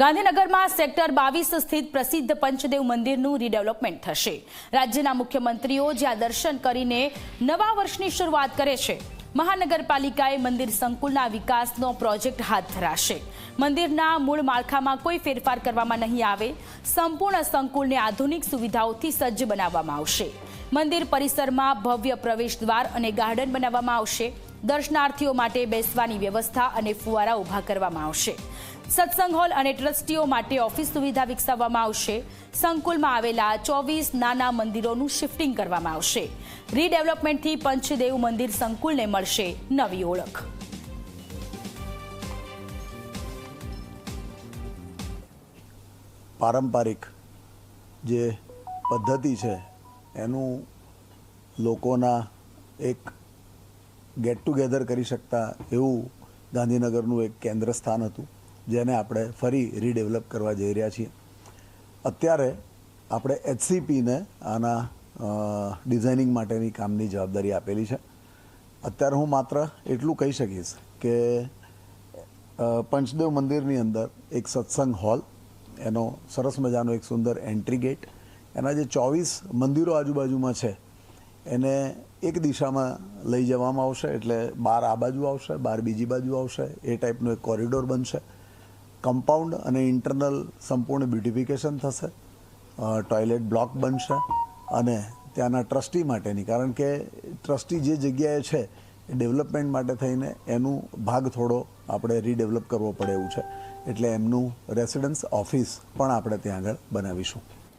ગાંધીનગરમાં સેક્ટર 22 સ્થિત પ્રસિદ્ધ પંચદેવ મંદિરનું રીડેવલપમેન્ટ થશે। રાજ્યના મુખ્યમંત્રીઓ જ્યાં દર્શન કરીને નવા વર્ષની શરૂઆત કરે છે, મહાનગરપાલિકાએ મંદિર સંકુલના વિકાસનો પ્રોજેક્ટ હાથ ધરાશે। મંદિરના મૂળ માળખામાં કોઈ ફેરફાર કરવામાં નહીં આવે। સંપૂર્ણ સંકુલને આધુનિક સુવિધાઓથી સજ્જ બનાવવામાં આવશે। મંદિર પરિસરમાં ભવ્ય પ્રવેશ દ્વાર અને ગાર્ડન બનાવવામાં આવશે। દર્શનાર્થીઓ માટે બેસવાની વ્યવસ્થા અને ફુવારા ઊભા કરવામાં આવશે। સત્સંગ હોલ અને ટ્રસ્ટીઓ માટે ઓફિસ સુવિધા વિકસાવવામાં આવશે। સંકુલમાં આવેલા 24 નાના મંદિરોનું શિફ્ટિંગ કરવામાં આવશે। રીડેવલપમેન્ટથી પંચદેવ મંદિર સંકુલને મળશે નવી ઓળખ। પારંપરિક જે પદ્ધતિ છે એનું લોકોના એક ગેટ ટુગેધર કરી શકતા એવું ગાંધીનગરનું એક કેન્દ્ર સ્થાન હતું, જેને આપણે ફરી રીડેવલપ કરવા જઈ રહ્યા છીએ। અત્યારે આપણે HCPને આના ડિઝાઇનિંગ માટેની કામની જવાબદારી આપેલી છે। અત્યારે હું માત્ર એટલું કહી શકીશ કે પંચદેવ મંદિરની અંદર એક સત્સંગ હોલ, એનો સરસ મજાનો એક સુંદર એન્ટ્રી ગેટ, એના જે 24 મંદિરો આજુબાજુમાં છે એને એક દિશામાં લઈ જવામાં આવશે, એટલે 12 આ બાજુ આવશે, 12 બીજી બાજુ આવશે, એ ટાઈપનો એક કોરિડોર બનશે। કમ્પાઉન્ડ અને ઇન્ટરનલ સંપૂર્ણ બ્યુટિફિકેશન થશે, ટોયલેટ બ્લોક બનશે અને ત્યાંના ટ્રસ્ટી માટેની, કારણ કે ટ્રસ્ટી જે જગ્યાએ છે એ ડેવલપમેન્ટ માટે થઈને એનું ભાગ થોડો આપણે રીડેવલપ કરવો પડે એવું છે, એટલે એમનું રેસિડન્સ ઓફિસ પણ આપણે ત્યાં આગળ બનાવીશું।